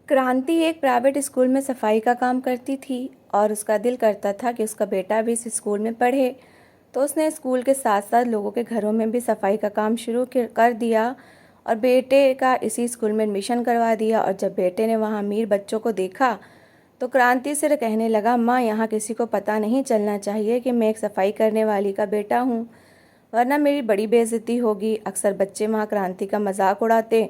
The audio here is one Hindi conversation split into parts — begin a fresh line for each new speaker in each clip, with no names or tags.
क्रांति एक प्राइवेट स्कूल में सफाई का काम करती थी और उसका दिल करता था कि उसका बेटा भी इस स्कूल में पढ़े। तो उसने स्कूल के साथ साथ लोगों के घरों में भी सफाई का काम शुरू कर दिया और बेटे का इसी स्कूल में एडमिशन करवा दिया। और जब बेटे ने वहाँ अमीर बच्चों को देखा तो क्रांति से कहने लगा, माँ, यहाँ किसी को पता नहीं चलना चाहिए कि मैं एक सफाई करने वाली का बेटा हूँ, वरना मेरी बड़ी बेइज्जती होगी। अक्सर बच्चे वहाँ क्रांति का मजाक उड़ाते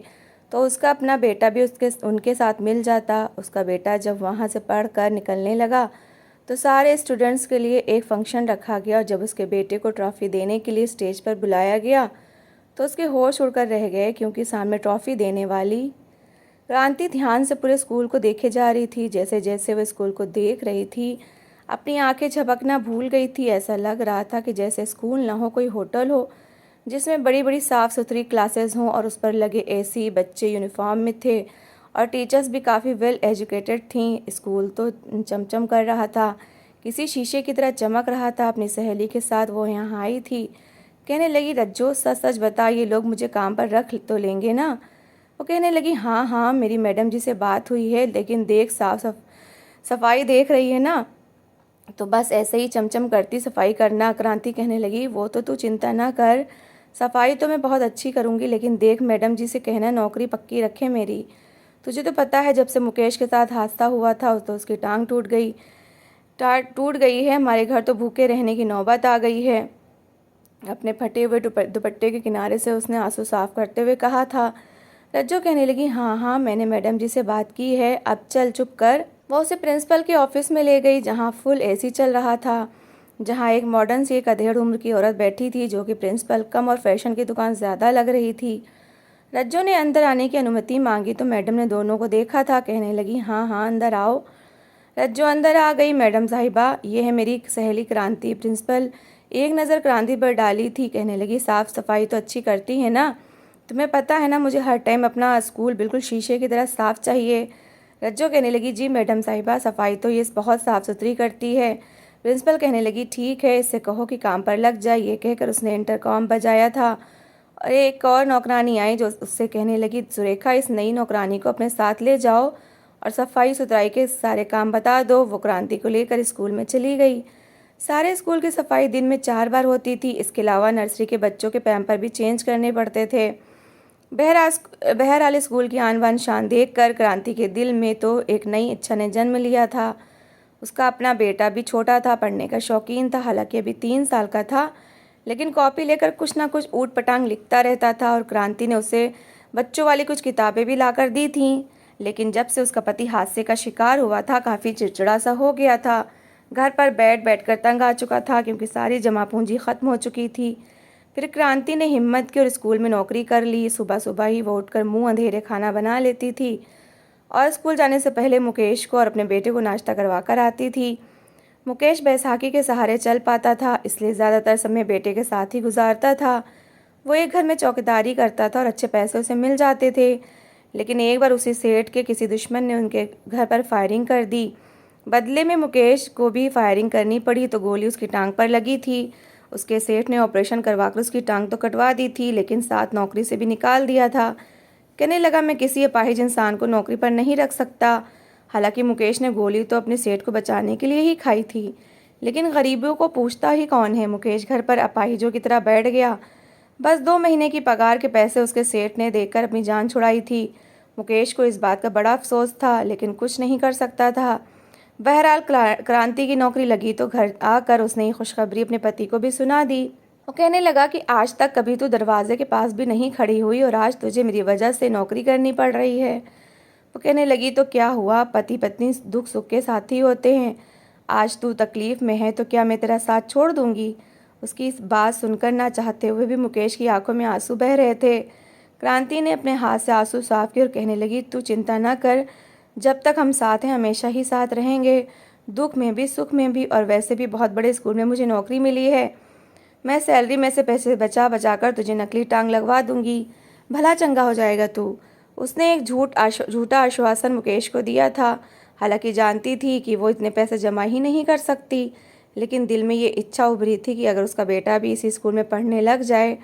तो उसका अपना बेटा भी उनके साथ मिल जाता। उसका बेटा जब वहाँ से पढ़ कर निकलने लगा तो सारे स्टूडेंट्स के लिए एक फंक्शन रखा गया और जब उसके बेटे को ट्रॉफ़ी देने के लिए स्टेज पर बुलाया गया तो उसके होश उड़कर रह गए, क्योंकि सामने ट्रॉफ़ी देने वाली क्रांति ध्यान से पूरे स्कूल को देखे जा रही थी। जैसे जैसे वह स्कूल को देख रही थी, अपनी आंखें झपकना भूल गई थी। ऐसा लग रहा था कि जैसे स्कूल ना हो, कोई होटल हो जिसमें बड़ी बड़ी साफ़ सुथरी क्लासेस हों और उस पर लगे एसी, बच्चे यूनिफॉर्म में थे और टीचर्स भी काफ़ी वेल एजुकेटेड थीं। स्कूल तो चमचम कर रहा था, किसी शीशे की तरह चमक रहा था। अपनी सहेली के साथ वो यहाँ आई थी। कहने लगी, रज्जो, सच सच बता, ये लोग मुझे काम पर रख तो लेंगे ना? वो कहने लगी, हाँ हाँ, मेरी मैडम जी से बात हुई है, लेकिन देख, सफाई देख रही है ना, तो बस ऐसे ही चमचम करती सफाई करना। क्रांति कहने लगी, वो तो तू चिंता ना कर, सफाई तो मैं बहुत अच्छी करूँगी, लेकिन देख, मैडम जी से कहना नौकरी पक्की रखे मेरी। तुझे तो पता है जब से मुकेश के साथ हादसा हुआ था तो उसकी टांग टूट गई है। हमारे घर तो भूखे रहने की नौबत आ गई है। अपने फटे हुए दुपट्टे के किनारे से उसने आंसू साफ करते हुए कहा था। रज्जो कहने लगी, हाँ हाँ, मैंने मैडम जी से बात की है, अब चल चुप कर। वो उसे प्रिंसिपल के ऑफिस में ले गई, जहाँ फुल एसी चल रहा था, जहाँ एक मॉडर्न सी एक अधेड़ उम्र की औरत बैठी थी, जो कि प्रिंसिपल कम और फैशन की दुकान ज़्यादा लग रही थी। रज्जो ने अंदर आने की अनुमति मांगी तो मैडम ने दोनों को देखा था। कहने लगी, हाँ हाँ, अंदर आओ। रज्जो अंदर आ गई। मैडम साहिबा, ये है मेरी सहेली क्रांति। प्रिंसिपल एक नज़र क्रांति पर डाली थी। कहने लगी, साफ़ सफाई तो अच्छी करती है ना? तुम्हें पता है ना, मुझे हर टाइम अपना स्कूल बिल्कुल शीशे की तरह साफ़ चाहिए। रज्जो कहने लगी, जी मैडम साहिबा, सफाई तो ये बहुत साफ़ सुथरी करती है। प्रिंसिपल कहने लगी, ठीक है, इससे कहो कि काम पर लग जाए। ये कहकर उसने इंटरकॉम बजाया था और एक और नौकरानी आई जो उससे कहने लगी, सुरेखा, इस नई नौकरानी को अपने साथ ले जाओ और सफाई सुथराई के सारे काम बता दो। वो क्रांति को लेकर स्कूल में चली गई। सारे स्कूल की सफाई दिन में 4 बार होती थी। इसके अलावा नर्सरी के बच्चों के पैम्पर भी चेंज करने पड़ते थे। बहरहाल स्कूल की आन बान शान देख कर क्रांति के दिल में तो एक नई इच्छा ने जन्म लिया था। उसका अपना बेटा भी छोटा था, पढ़ने का शौकीन था, हालांकि अभी 3 साल का था, लेकिन कॉपी लेकर कुछ ना कुछ ऊट पटांग लिखता रहता था। और क्रांति ने उसे बच्चों वाली कुछ किताबें भी लाकर दी थीं। लेकिन जब से उसका पति हादसे का शिकार हुआ था, काफ़ी चिड़चिड़ा सा हो गया था। घर पर बैठ कर तंग आ चुका था, क्योंकि सारी जमा पूंजी ख़त्म हो चुकी थी। फिर क्रांति ने हिम्मत की और स्कूल में नौकरी कर ली। सुबह सुबह ही वो उठकर मुंह अंधेरे खाना बना लेती थी और स्कूल जाने से पहले मुकेश को और अपने बेटे को नाश्ता करवा कर आती थी। मुकेश बैसाखी के सहारे चल पाता था, इसलिए ज़्यादातर समय बेटे के साथ ही गुजारता था। वो एक घर में चौकीदारी करता था और अच्छे पैसे उसे मिल जाते थे। लेकिन एक बार उसी सेठ के किसी दुश्मन ने उनके घर पर फायरिंग कर दी। बदले में मुकेश को भी फायरिंग करनी पड़ी, तो गोली उसकी टांग पर लगी थी। उसके सेठ ने ऑपरेशन करवाकर उसकी टांग तो कटवा दी थी, लेकिन साथ नौकरी से भी निकाल दिया था। कहने लगा, मैं किसी अपाहिज इंसान को नौकरी पर नहीं रख सकता। हालांकि मुकेश ने गोली तो अपने सेठ को बचाने के लिए ही खाई थी, लेकिन गरीबों को पूछता ही कौन है। मुकेश घर पर अपाहिजों की तरह बैठ गया। बस 2 महीने की पगार के पैसे उसके सेठ ने देकर अपनी जान छुड़ाई थी। मुकेश को इस बात का बड़ा अफसोस था, लेकिन कुछ नहीं कर सकता था। बहरहाल क्रांति की नौकरी लगी तो घर आकर उसने ये खुशखबरी अपने पति को भी सुना दी। वो कहने लगा कि आज तक कभी तू दरवाजे के पास भी नहीं खड़ी हुई और आज तुझे मेरी वजह से नौकरी करनी पड़ रही है। वो कहने लगी, तो क्या हुआ, पति पत्नी दुख सुख के साथी होते हैं। आज तू तकलीफ़ में है तो क्या मैं तेरा साथ छोड़ दूंगी? उसकी इस बात सुनकर ना चाहते हुए भी मुकेश की आंखों में आंसू बह रहे थे। क्रांति ने अपने हाथ से आंसू साफ किए और कहने लगी, तू चिंता ना कर, जब तक हम साथ हैं हमेशा ही साथ रहेंगे, दुख में भी सुख में भी। और वैसे भी बहुत बड़े स्कूल में मुझे नौकरी मिली है, मैं सैलरी में से पैसे बचा बचा कर तुझे नकली टांग लगवा दूंगी, भला चंगा हो जाएगा तू। उसने एक झूठा आश्वासन मुकेश को दिया था। हालांकि जानती थी कि वो इतने पैसे जमा ही नहीं कर सकती, लेकिन दिल में ये इच्छा उभरी थी कि अगर उसका बेटा भी इसी स्कूल में पढ़ने लग जाए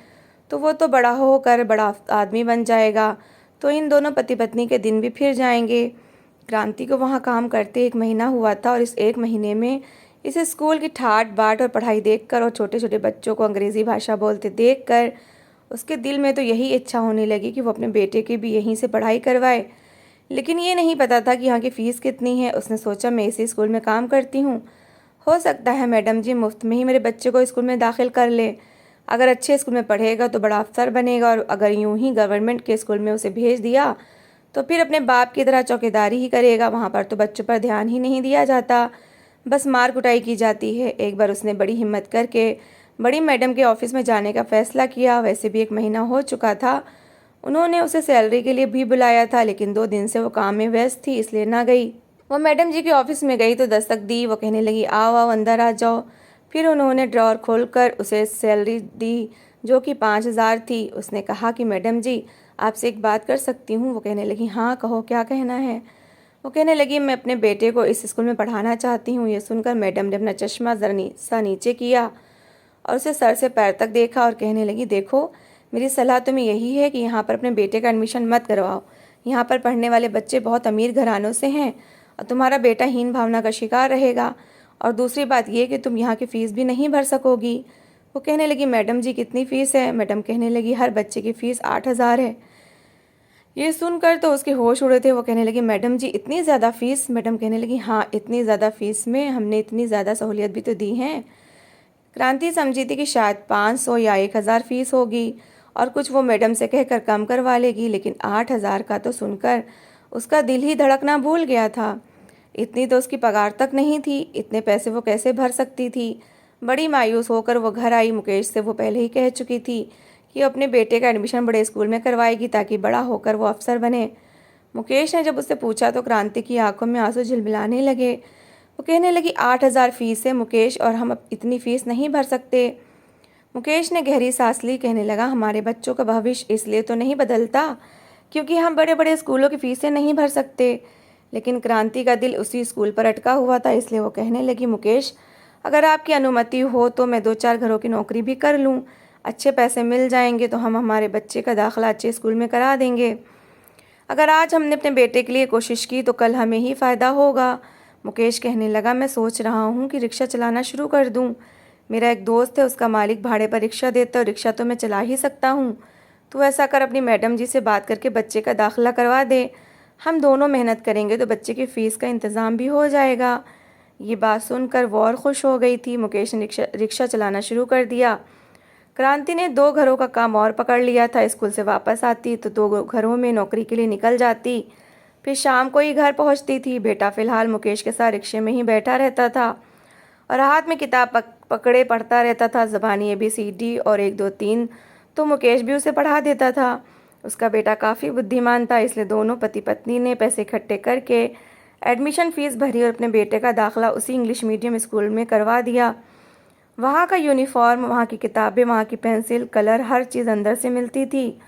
तो वो तो बड़ा होकर बड़ा आदमी बन जाएगा, तो इन दोनों पति पत्नी के दिन भी फिर जाएंगे। क्रांति को वहाँ काम करते 1 महीना हुआ था और इस 1 महीने में इस स्कूल की ठाट बाट और पढ़ाई देखकर और छोटे छोटे बच्चों को अंग्रेज़ी भाषा बोलते देखकर उसके दिल में तो यही इच्छा होने लगी कि वो अपने बेटे की भी यहीं से पढ़ाई करवाए। लेकिन ये नहीं पता था कि यहाँ की फ़ीस कितनी है। उसने सोचा मैं इसी स्कूल में काम करती हूँ, हो सकता है मैडम जी मुफ्त में ही मेरे बच्चे को स्कूल में दाखिल कर ले। अगर अच्छे स्कूल में पढ़ेगा तो बड़ा अफसर बनेगा, और अगर यूं ही गवर्नमेंट के स्कूल में उसे भेज दिया तो फिर अपने बाप की तरह चौकीदारी ही करेगा। वहाँ पर तो बच्चों पर ध्यान ही नहीं दिया जाता, बस मार कुटाई की जाती है। एक बार उसने बड़ी हिम्मत करके बड़ी मैडम के ऑफिस में जाने का फ़ैसला किया। वैसे भी 1 महीना हो चुका था। उन्होंने उसे सैलरी के लिए भी बुलाया था, लेकिन 2 दिन से वो काम में व्यस्त थी, इसलिए ना गई। वो मैडम जी के ऑफिस में गई तो दस्तक दी। वो कहने लगी, आओ आओ अंदर आ जाओ। फिर उन्होंने ड्रॉर खोलकर उसे सैलरी दी, जो कि 5,000 थी। उसने कहा कि मैडम जी आपसे एक बात कर सकती हूँ? वो कहने लगी, हाँ कहो, क्या कहना है? वो कहने लगी, मैं अपने बेटे को इस स्कूल में पढ़ाना चाहती हूँ। ये सुनकर मैडम ने अपना चश्मा ज़रा सा नीचे किया और उसे सर से पैर तक देखा और कहने लगी, देखो मेरी सलाह तुम्हें यही है कि यहाँ पर अपने बेटे का एडमिशन मत करवाओ। यहाँ पर पढ़ने वाले बच्चे बहुत अमीर घरानों से हैं और तुम्हारा बेटा हीन भावना का शिकार रहेगा। और दूसरी बात ये कि तुम यहाँ की फ़ीस भी नहीं भर सकोगी। वो कहने लगी, मैडम जी कितनी फ़ीस है? मैडम कहने लगी, हर बच्चे की फ़ीस 8,000 है। ये सुनकर तो उसके होश उड़े थे। वो कहने लगी, मैडम जी इतनी ज़्यादा फ़ीस? मैडम कहने लगी, हाँ इतनी ज़्यादा फ़ीस में हमने इतनी ज़्यादा सहूलियत भी तो दी हैं। क्रांति समझी थी कि शायद 500 या 1,000 फ़ीस होगी और कुछ वो मैडम से कहकर कम करवा लेगी, लेकिन 8,000 का तो सुनकर उसका दिल ही धड़कना भूल गया था। इतनी तो उसकी पगार तक नहीं थी, इतने पैसे वो कैसे भर सकती थी? बड़ी मायूस होकर वो घर आई। मुकेश से वो पहले ही कह चुकी थी कि अपने बेटे का एडमिशन बड़े स्कूल में करवाएगी ताकि बड़ा होकर वो अफसर बने। मुकेश ने जब उससे पूछा तो क्रांति की आंखों में आंसू झिलमिलाने लगे। वो कहने लगी, 8,000 फ़ीस है मुकेश, और हम अब इतनी फ़ीस नहीं भर सकते। मुकेश ने गहरी सांस ली। कहने लगा, हमारे बच्चों का भविष्य इसलिए तो नहीं बदलता क्योंकि हम बड़े बड़े स्कूलों की फ़ीसें नहीं भर सकते। लेकिन क्रांति का दिल उसी स्कूल पर अटका हुआ था, इसलिए वो कहने लगी, मुकेश अगर आपकी अनुमति हो तो मैं 2-4 घरों की नौकरी भी कर लूँ। अच्छे पैसे मिल जाएंगे तो हम हमारे बच्चे का दाखिला अच्छे स्कूल में करा देंगे। अगर आज हमने अपने बेटे के लिए कोशिश की तो कल हमें ही फ़ायदा होगा। मुकेश कहने लगा, मैं सोच रहा हूँ कि रिक्शा चलाना शुरू कर दूँ। मेरा एक दोस्त है, उसका मालिक भाड़े पर रिक्शा देता है और रिक्शा तो मैं चला ही सकता हूँ। तो ऐसा कर, अपनी मैडम जी से बात करके बच्चे का दाखिला करवा दे। हम दोनों मेहनत करेंगे तो बच्चे की फ़ीस का इंतज़ाम भी हो जाएगा। ये बात सुनकर वो और खुश हो गई थी। मुकेश ने रिक्शा चलाना शुरू कर दिया। क्रांति ने 2 घरों का काम और पकड़ लिया था। स्कूल से वापस आती तो 2 घरों में नौकरी के लिए निकल जाती, फिर शाम को ही घर पहुंचती थी। बेटा फ़िलहाल मुकेश के साथ रिक्शे में ही बैठा रहता था और हाथ में किताब पकड़े पढ़ता रहता था। ज़बानी ABCD और 1 2 3 तो मुकेश भी उसे पढ़ा देता था। उसका बेटा काफ़ी बुद्धिमान था, इसलिए दोनों पति पत्नी ने पैसे इकट्ठे करके एडमिशन फ़ीस भरी और अपने बेटे का दाखिला उसी इंग्लिश मीडियम स्कूल में करवा दिया। वहाँ का यूनिफॉर्म, वहाँ की किताबें, वहाँ की पेंसिल, कलर, हर चीज़ अंदर से मिलती थी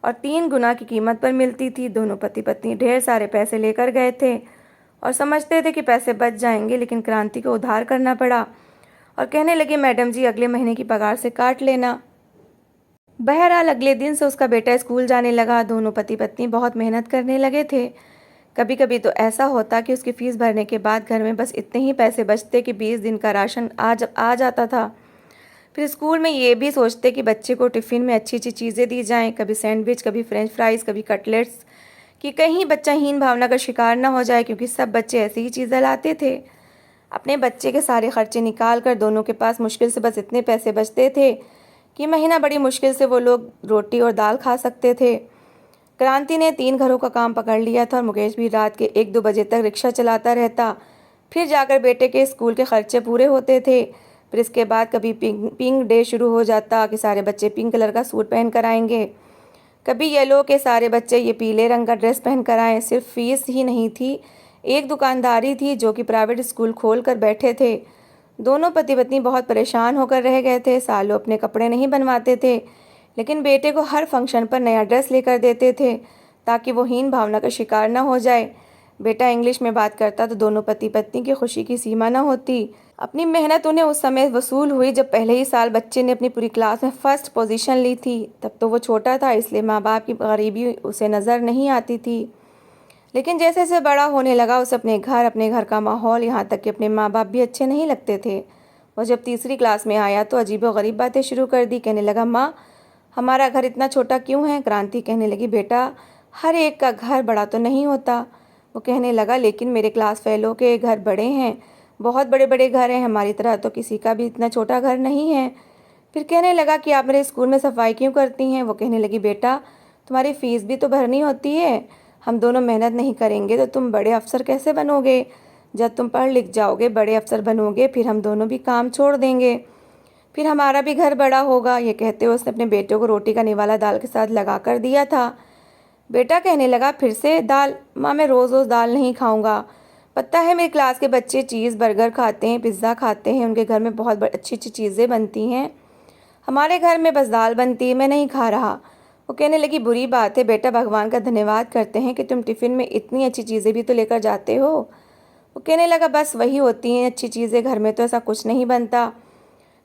और 3 गुना की कीमत पर मिलती थी। दोनों पति पत्नी ढेर सारे पैसे लेकर गए थे और समझते थे कि पैसे बच जाएंगे, लेकिन क्रांति को उधार करना पड़ा और कहने लगे, मैडम जी अगले महीने की पगार से काट लेना। बहरहाल अगले दिन से उसका बेटा स्कूल जाने लगा। दोनों पति पत्नी बहुत मेहनत करने लगे थे। कभी कभी तो ऐसा होता कि उसकी फ़ीस भरने के बाद घर में बस इतने ही पैसे बचते कि 20 दिन का राशन आ जाता था। फिर स्कूल में ये भी सोचते कि बच्चे को टिफ़िन में अच्छी अच्छी चीज़ें दी जाएं, कभी सैंडविच, कभी फ्रेंच फ्राइज़, कभी कटलेट्स, कि कहीं बच्चा हीन भावना का शिकार ना हो जाए, क्योंकि सब बच्चे ऐसी ही चीज़ें लाते थे। अपने बच्चे के सारे खर्चे निकाल कर दोनों के पास मुश्किल से बस इतने पैसे बचते थे कि महीना बड़ी मुश्किल से वो लोग रोटी और दाल खा सकते थे। क्रांति ने 3 घरों का काम पकड़ लिया था और मुकेश भी रात के 1-2 बजे तक रिक्शा चलाता रहता। फिर जाकर बेटे के स्कूल के खर्चे पूरे होते थे। फिर इसके बाद कभी पिंक डे शुरू हो जाता कि सारे बच्चे पिंक कलर का सूट पहन कर आएंगे, कभी येलो के सारे बच्चे ये पीले रंग का ड्रेस पहन कर आए। सिर्फ फीस ही नहीं थी, एक दुकानदारी थी जो कि प्राइवेट स्कूल खोल कर बैठे थे। दोनों पति पत्नी बहुत परेशान होकर रह गए थे। सालों अपने कपड़े नहीं बनवाते थे, लेकिन बेटे को हर फंक्शन पर नया ड्रेस लेकर देते थे ताकि वो हीन भावना का शिकार न हो जाए। बेटा इंग्लिश में बात करता तो दोनों पति पत्नी की खुशी की सीमा न होती। अपनी मेहनत उन्हें उस समय वसूल हुई जब पहले ही साल बच्चे ने अपनी पूरी क्लास में फर्स्ट पोजीशन ली थी। तब तो वो छोटा था, इसलिए माँ बाप की गरीबी उसे नज़र नहीं आती थी। लेकिन जैसे जैसे बड़ा होने लगा उसे अपने घर का माहौल, यहाँ तक कि अपने माँ बाप भी अच्छे नहीं लगते थे। वो जब तीसरी क्लास में आया तो अजीबोगरीब बातें शुरू कर दी। कहने लगा, माँ हमारा घर इतना छोटा क्यों है? क्रांति कहने लगी, बेटा हर एक का घर बड़ा तो नहीं होता। वो कहने लगा, लेकिन मेरे क्लास फेलो के घर बड़े हैं, बहुत बड़े बड़े घर हैं, हमारी तरह तो किसी का भी इतना छोटा घर नहीं है। फिर कहने लगा कि आप मेरे स्कूल में सफाई क्यों करती हैं? वो कहने लगी, बेटा तुम्हारी फ़ीस भी तो भरनी होती है, हम दोनों मेहनत नहीं करेंगे तो तुम बड़े अफसर कैसे बनोगे? जब तुम पढ़ लिख जाओगे, बड़े अफसर बनोगे, फिर हम दोनों भी काम छोड़ देंगे, फिर हमारा भी घर बड़ा होगा। ये कहते हुए उसने अपने बेटे को रोटी का निवाला दाल के साथ लगा कर दिया था। बेटा कहने लगा, फिर से दाल? माँ मैं रोज़ रोज़ दाल नहीं खाऊंगा। पता है मेरी क्लास के बच्चे चीज़ बर्गर खाते हैं, पिज़्ज़ा खाते हैं, उनके घर में बहुत अच्छी अच्छी चीज़ें बनती हैं, हमारे घर में बस दाल बनती है, मैं नहीं खा रहा। वो कहने लगी, बुरी बात है बेटा, भगवान का धन्यवाद करते हैं कि तुम टिफ़िन में इतनी अच्छी चीज़ें भी तो लेकर जाते हो। वो कहने लगा, बस वही होती हैं अच्छी चीज़ें, घर में तो ऐसा कुछ नहीं बनता।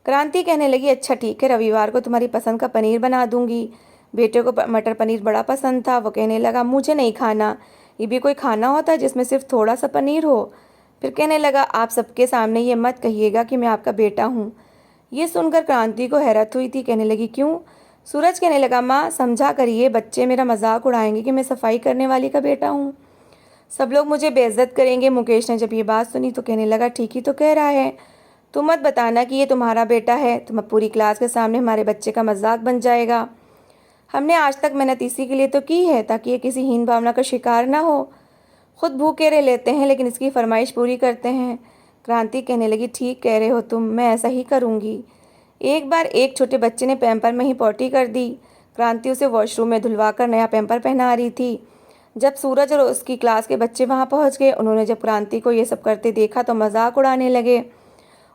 क्रांति कहने लगी, अच्छा ठीक है, रविवार को तुम्हारी पसंद का पनीर बना दूंगी। बेटे को मटर पनीर बड़ा पसंद था। वो कहने लगा, मुझे नहीं खाना, ये भी कोई खाना होता है जिसमें सिर्फ थोड़ा सा पनीर हो? फिर कहने लगा, आप सबके सामने ये मत कहिएगा कि मैं आपका बेटा हूँ। ये सुनकर क्रांति को हैरत हुई थी। कहने लगी, क्यों? सूरज कहने लगा, माँ समझा करिए, बच्चे मेरा मजाक उड़ाएंगे कि मैं सफाई करने वाली का बेटा हूँ, सब लोग मुझे बेइज्जत करेंगे। मुकेश ने जब ये बात सुनी तो कहने लगा, ठीक ही तो कह रहा है, तुम मत बताना कि ये तुम्हारा बेटा है, तुम पूरी क्लास के सामने हमारे बच्चे का मजाक बन जाएगा। हमने आज तक मेहनत इसी के लिए तो की है ताकि ये किसी हीन भावना का शिकार ना हो। खुद भूखे रह लेते हैं लेकिन इसकी फरमाइश पूरी करते हैं। क्रांति कहने लगी, ठीक कह रहे हो तुम, मैं ऐसा ही करूँगी। एक बार एक छोटे बच्चे ने पैम्पर में ही पॉटी कर दी। क्रांति उसे वॉशरूम में धुलवाकर नया पैम्पर पहना रही थी। जब सूरज और उसकी क्लास के बच्चे वहाँ पहुँच गए, उन्होंने जब क्रांति को ये सब करते देखा तो मजाक उड़ाने लगे,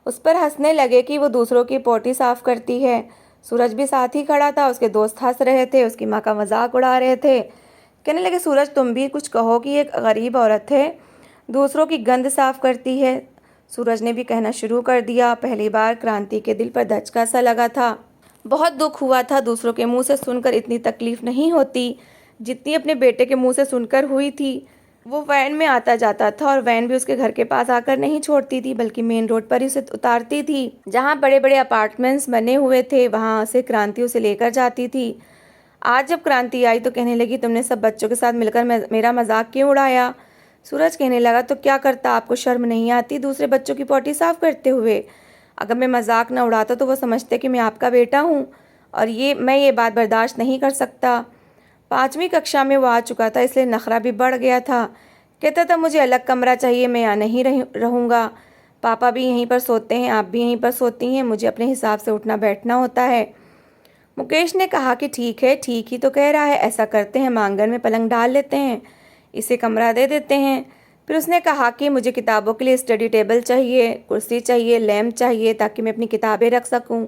उस पर हंसने लगे कि वो दूसरों की पोटी साफ करती है। सूरज भी साथ ही खड़ा था, उसके दोस्त हंस रहे थे, उसकी माँ का मजाक उड़ा रहे थे। कहने लगे, सूरज तुम भी कुछ कहो कि एक गरीब औरत है, दूसरों की गंद साफ करती है। सूरज ने भी कहना शुरू कर दिया। पहली बार क्रांति के दिल पर धचका सा लगा था, बहुत दुख हुआ था। दूसरों के मुंह से सुनकर इतनी तकलीफ नहीं होती जितनी अपने बेटे के मुंह से सुनकर हुई थी। वो वैन में आता जाता था और वैन भी उसके घर के पास आकर नहीं छोड़ती थी बल्कि मेन रोड पर ही उसे उतारती थी। जहाँ बड़े बड़े अपार्टमेंट्स बने हुए थे वहाँ से क्रांति उसे लेकर जाती थी। आज जब क्रांति आई तो कहने लगी, तुमने सब बच्चों के साथ मिलकर मेरा मजाक क्यों उड़ाया? सूरज कहने लगा, तो क्या करता, आपको शर्म नहीं आती दूसरे बच्चों की पोटी साफ करते हुए? अगर मैं मजाक न उड़ाता तो वो समझते कि मैं आपका बेटा हूँ और मैं ये बात बर्दाश्त नहीं कर सकता। 5वीं कक्षा में वो आ चुका था, इसलिए नखरा भी बढ़ गया था। कहता था, मुझे अलग कमरा चाहिए, मैं यहाँ नहीं रहूँगा, पापा भी यहीं पर सोते हैं, आप भी यहीं पर सोती हैं, मुझे अपने हिसाब से उठना बैठना होता है। मुकेश ने कहा कि ठीक है, ठीक ही तो कह रहा है, ऐसा करते हैं, आंगन में पलंग डाल लेते हैं, इसे कमरा दे देते हैं। फिर उसने कहा कि मुझे किताबों के लिए स्टडी टेबल चाहिए, कुर्सी चाहिए, लैम्प चाहिए ताकि मैं अपनी किताबें रख सकूं।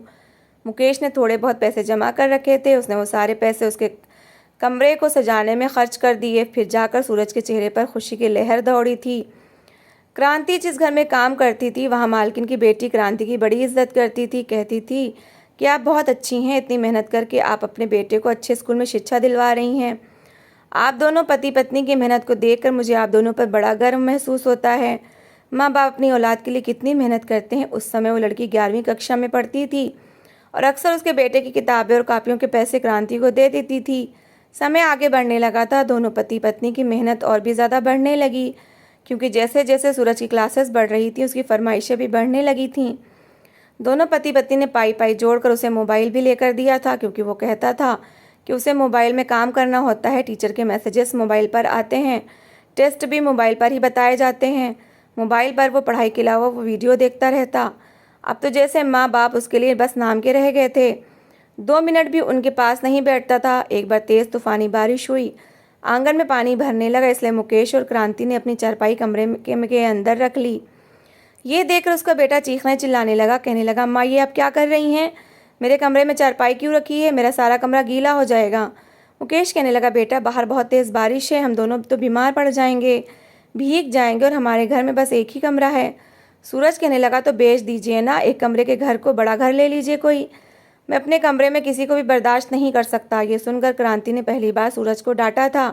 मुकेश ने थोड़े बहुत पैसे जमा कर रखे थे, उसने वो सारे पैसे उसके कमरे को सजाने में खर्च कर दिए। फिर जाकर सूरज के चेहरे पर खुशी की लहर दौड़ी थी। क्रांति जिस घर में काम करती थी वहाँ मालकिन की बेटी क्रांति की बड़ी इज्जत करती थी। कहती थी कि आप बहुत अच्छी हैं, इतनी मेहनत करके आप अपने बेटे को अच्छे स्कूल में शिक्षा दिलवा रही हैं। आप दोनों पति पत्नी की मेहनत को देखकर मुझे आप दोनों पर बड़ा गर्व महसूस होता है। माँ बाप अपनी औलाद के लिए कितनी मेहनत करते हैं। उस समय वो लड़की 11वीं कक्षा में पढ़ती थी और अक्सर उसके बेटे की किताबें और कापियों के पैसे क्रांति को दे देती थी। समय आगे बढ़ने लगा था, दोनों पति पत्नी की मेहनत और भी ज़्यादा बढ़ने लगी क्योंकि जैसे जैसे सूरज की क्लासेस बढ़ रही थी उसकी फरमाइशें भी बढ़ने लगी थीं। दोनों पति पत्नी ने पाई पाई जोड़कर उसे मोबाइल भी लेकर दिया था क्योंकि वो कहता था कि उसे मोबाइल में काम करना होता है, टीचर के मैसेजेस मोबाइल पर आते हैं, टेस्ट भी मोबाइल पर ही बताए जाते हैं। मोबाइल पर वो पढ़ाई के अलावा वो वीडियो देखता रहता। अब तो जैसे माँ बाप उसके लिए बस नाम के रह गए थे। 2 मिनट भी उनके पास नहीं बैठता था। एक बार तेज़ तूफानी बारिश हुई, आंगन में पानी भरने लगा, इसलिए मुकेश और क्रांति ने अपनी चारपाई कमरे के अंदर रख ली। ये देखकर उसका बेटा चीखने चिल्लाने लगा, कहने लगा, माँ ये आप क्या कर रही हैं? मेरे कमरे में चारपाई क्यों रखी है? मेरा सारा कमरा गीला हो जाएगा। मुकेश कहने लगा, बेटा बाहर बहुत तेज़ बारिश है, हम दोनों तो बीमार पड़ जाएंगे, भीग जाएंगे और हमारे घर में बस एक ही कमरा है। सूरज कहने लगा, तो बेच दीजिए ना, एक कमरे के घर को बड़ा घर ले लीजिए कोई, मैं अपने कमरे में किसी को भी बर्दाश्त नहीं कर सकता। ये सुनकर क्रांति ने पहली बार सूरज को डांटा था।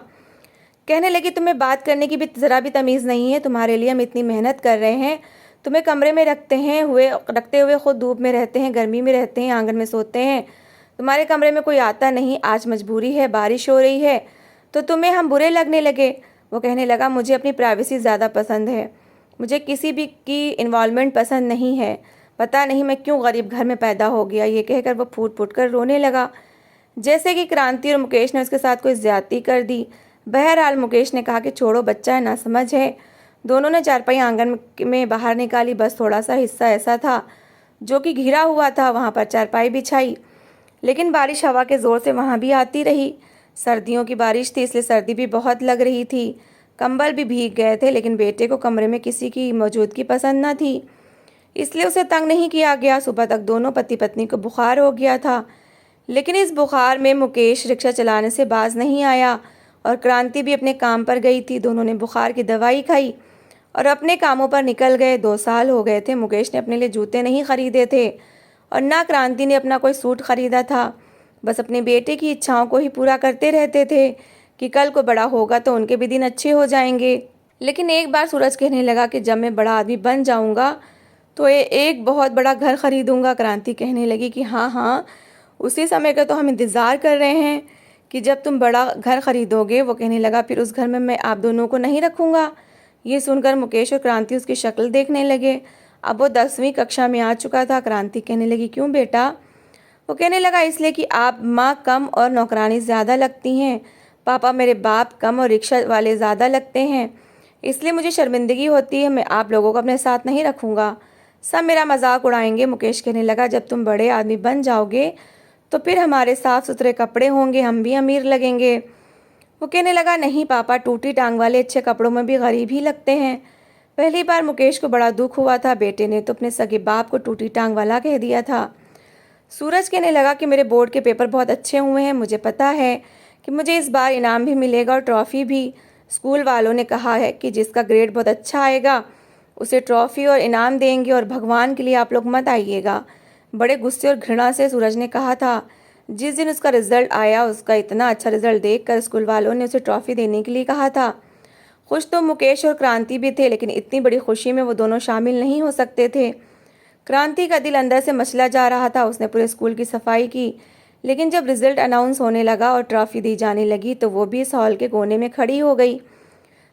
कहने लगी, तुम्हें बात करने की भी ज़रा भी तमीज़ नहीं है। तुम्हारे लिए हम इतनी मेहनत कर रहे हैं, तुम्हें कमरे में रखते हुए खुद धूप में रहते हैं, गर्मी में रहते हैं, आंगन में सोते हैं। तुम्हारे कमरे में कोई आता नहीं। आज मजबूरी है, बारिश हो रही है तो तुम्हें हम बुरे लगने लगे। वो कहने लगा, मुझे अपनी प्राइवेसी ज़्यादा पसंद है, मुझे किसी भी की इन्वॉल्वमेंट पसंद नहीं है। पता नहीं मैं क्यों गरीब घर में पैदा हो गया। ये कहकर वो फूट फूट कर रोने लगा, जैसे कि क्रांति और मुकेश ने उसके साथ कोई ज्यादती कर दी। बहरहाल मुकेश ने कहा कि छोड़ो, बच्चा है, नासमझ है। दोनों ने चारपाई आंगन में बाहर निकाली। बस थोड़ा सा हिस्सा ऐसा था जो कि घिरा हुआ था, वहाँ पर चारपाई बिछाई। लेकिन बारिश हवा के ज़ोर से वहाँ भी आती रही। सर्दियों की बारिश थी, इसलिए सर्दी भी बहुत लग रही थी। कंबल भी भीग गए थे, लेकिन बेटे को कमरे में किसी की मौजूदगी पसंद न थी, इसलिए उसे तंग नहीं किया गया। सुबह तक दोनों पति पत्नी को बुखार हो गया था, लेकिन इस बुखार में मुकेश रिक्शा चलाने से बाज नहीं आया और क्रांति भी अपने काम पर गई थी। दोनों ने बुखार की दवाई खाई और अपने कामों पर निकल गए। 2 साल हो गए थे। मुकेश ने अपने लिए जूते नहीं खरीदे थे और ना क्रांति ने अपना कोई सूट खरीदा था। बस अपने बेटे की इच्छाओं को ही पूरा करते रहते थे कि कल को बड़ा होगा तो उनके भी दिन अच्छे हो जाएंगे। लेकिन एक बार सूरज कहने लगा कि जब मैं बड़ा आदमी बन जाऊंगा तो एक बहुत बड़ा घर खरीदूंगा। क्रांति कहने लगी कि हाँ हाँ, उसी समय का तो हम इंतज़ार कर रहे हैं कि जब तुम बड़ा घर खरीदोगे। वो कहने लगा, फिर उस घर में मैं आप दोनों को नहीं रखूँगा। ये सुनकर मुकेश और क्रांति उसकी शक्ल देखने लगे। अब वो 10वीं कक्षा में आ चुका था। क्रांति कहने लगी, क्यों बेटा? वो कहने लगा, इसलिए कि आप माँ कम और नौकरानी ज़्यादा लगती हैं, पापा मेरे बाप कम और रिक्शा वाले ज़्यादा लगते हैं, इसलिए मुझे शर्मिंदगी होती है। मैं आप लोगों को अपने साथ नहीं रखूँगा, सब मेरा मजाक उड़ाएंगे। मुकेश कहने लगा, जब तुम बड़े आदमी बन जाओगे तो फिर हमारे साफ सुथरे कपड़े होंगे, हम भी अमीर लगेंगे। वो कहने लगा, नहीं पापा, टूटी टांग वाले अच्छे कपड़ों में भी गरीब ही लगते हैं। पहली बार मुकेश को बड़ा दुख हुआ था। बेटे ने तो अपने सगे बाप को टूटी टांग वाला कह दिया था। सूरज कहने लगा कि मेरे बोर्ड के पेपर बहुत अच्छे हुए हैं, मुझे पता है कि मुझे इस बार इनाम भी मिलेगा और ट्रॉफ़ी भी। स्कूल वालों ने कहा है कि जिसका ग्रेड बहुत अच्छा आएगा उसे ट्रॉफ़ी और इनाम देंगे, और भगवान के लिए आप लोग मत आइएगा। बड़े गुस्से और घृणा से सूरज ने कहा था। जिस दिन उसका रिजल्ट आया, उसका इतना अच्छा रिजल्ट देखकर स्कूल वालों ने उसे ट्रॉफ़ी देने के लिए कहा था। खुश तो मुकेश और क्रांति भी थे, लेकिन इतनी बड़ी खुशी में वो दोनों शामिल नहीं हो सकते थे। क्रांति का दिल अंदर से मचला जा रहा था। उसने पूरे स्कूल की सफाई की, लेकिन जब रिजल्ट अनाउंस होने लगा और ट्रॉफ़ी दी जाने लगी तो वो भी इस हॉल के कोने में खड़ी हो गई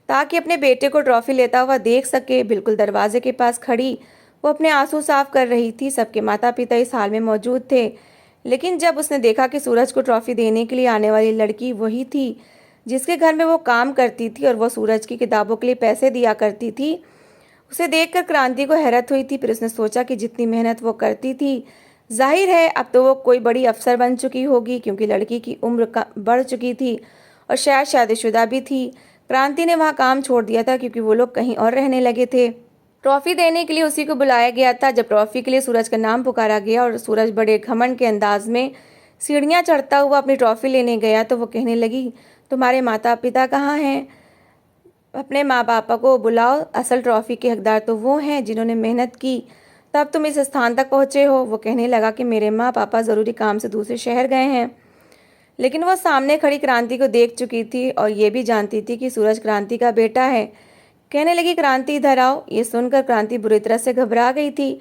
ताकि अपने बेटे को ट्रॉफ़ी लेता हुआ देख सके। बिल्कुल दरवाजे के पास खड़ी वो अपने आंसू साफ कर रही थी। सबके माता पिता इस हाल में मौजूद थे, लेकिन जब उसने देखा कि सूरज को ट्रॉफ़ी देने के लिए आने वाली लड़की वही थी जिसके घर में वो काम करती थी और वो सूरज की किताबों के लिए पैसे दिया करती थी, उसे देखकर क्रांति को हैरत हुई थी। फिर उसने सोचा कि जितनी मेहनत वो करती थी, जाहिर है अब तो वो कोई बड़ी अफसर बन चुकी होगी, क्योंकि लड़की की उम्र बढ़ चुकी थी और शायद शादीशुदा भी थी। क्रांति ने वहाँ काम छोड़ दिया था क्योंकि वो लोग कहीं और रहने लगे थे। ट्रॉफ़ी देने के लिए उसी को बुलाया गया था। जब ट्रॉफ़ी के लिए सूरज का नाम पुकारा गया और सूरज बड़े घमंड के अंदाज में सीढ़ियाँ चढ़ता हुआ अपनी ट्रॉफ़ी लेने गया तो वो कहने लगी, तुम्हारे माता पिता कहाँ हैं? अपने माँ पापा को बुलाओ, असल ट्रॉफ़ी के हकदार तो वो हैं जिन्होंने मेहनत की तब तुम इस स्थान तक पहुँचे हो। वो कहने लगा कि मेरे माँ पापा ज़रूरी काम से दूसरे शहर गए हैं, लेकिन वो सामने खड़ी क्रांति को देख चुकी थी और ये भी जानती थी कि सूरज क्रांति का बेटा है। कहने लगी, क्रांति इधर आओ। ये सुनकर क्रांति बुरी तरह से घबरा गई थी।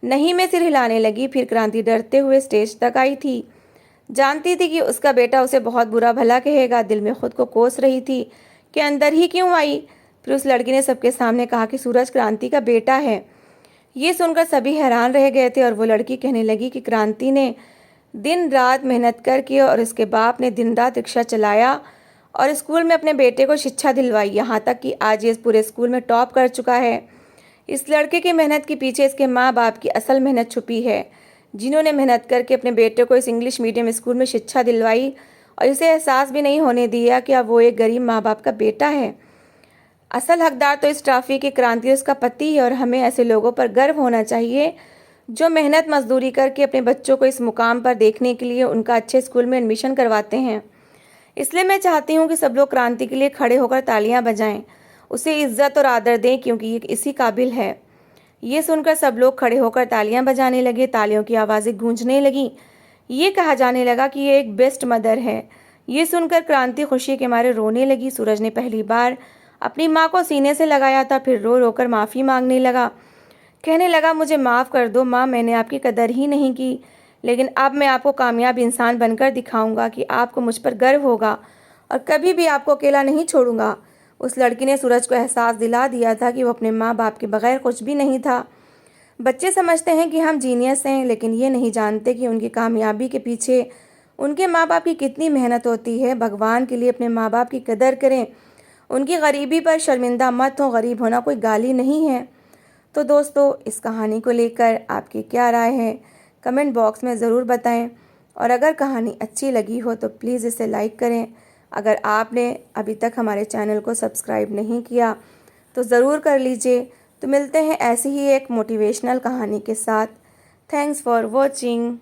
नहीं में सिर हिलाने लगी। फिर क्रांति डरते हुए स्टेज तक आई थी। जानती थी कि उसका बेटा उसे बहुत बुरा भला कहेगा। दिल में खुद को कोस रही थी कि अंदर ही क्यों आई। फिर उस लड़की ने सबके सामने कहा कि सूरज क्रांति का बेटा है। ये सुनकर सभी हैरान रह गए थे और वो लड़की कहने लगी कि क्रांति ने दिन रात मेहनत करके और इसके बाप ने दिन रात रिक्शा चलाया और स्कूल में अपने बेटे को शिक्षा दिलवाई, यहाँ तक कि आज ये इस पूरे स्कूल में टॉप कर चुका है। इस लड़के की मेहनत के पीछे इसके माँ बाप की असल मेहनत छुपी है, जिन्होंने मेहनत करके अपने बेटे को इस इंग्लिश मीडियम स्कूल में शिक्षा दिलवाई और इसे एहसास भी नहीं होने दिया कि अब वो एक गरीब माँ बाप का बेटा है। असल हकदार तो इस ट्रॉफी की क्रांति और उसका पति है, और हमें ऐसे लोगों पर गर्व होना चाहिए जो मेहनत मजदूरी करके अपने बच्चों को इस मुकाम पर देखने के लिए उनका अच्छे स्कूल में एडमिशन करवाते हैं। इसलिए मैं चाहती हूँ कि सब लोग क्रांति के लिए खड़े होकर तालियां बजाएं, उसे इज्जत और आदर दें क्योंकि ये इसी काबिल है। ये सुनकर सब लोग खड़े होकर तालियां बजाने लगे। तालियों की आवाज़ें गूंजने लगी। ये कहा जाने लगा कि ये एक बेस्ट मदर है, ये सुनकर क्रांति खुशी के मारे रोने लगी। सूरज ने पहली बार अपनी माँ को सीने से लगाया था, फिर रो रोकर माफ़ी मांगने लगा। कहने लगा, मुझे माफ़ कर दो माँ, मैंने आपकी कदर ही नहीं की, लेकिन अब मैं आपको कामयाब इंसान बनकर दिखाऊंगा कि आपको मुझ पर गर्व होगा और कभी भी आपको अकेला नहीं छोड़ूंगा। उस लड़की ने सूरज को एहसास दिला दिया था कि वो अपने माँ बाप के बगैर कुछ भी नहीं था। बच्चे समझते हैं कि हम जीनियस हैं, लेकिन ये नहीं जानते कि उनकी कामयाबी के पीछे उनके माँ बाप की कितनी मेहनत होती है। भगवान के लिए अपने माँ बाप की कदर करें, उनकी गरीबी पर शर्मिंदा मत हो। गरीब होना कोई गाली नहीं है। तो दोस्तों, इस कहानी को लेकर आपकी क्या राय है, कमेंट बॉक्स में ज़रूर बताएं। और अगर कहानी अच्छी लगी हो तो प्लीज़ इसे लाइक करें। अगर आपने अभी तक हमारे चैनल को सब्सक्राइब नहीं किया तो ज़रूर कर लीजिए। तो मिलते हैं ऐसी ही एक मोटिवेशनल कहानी के साथ। Thanks for watching.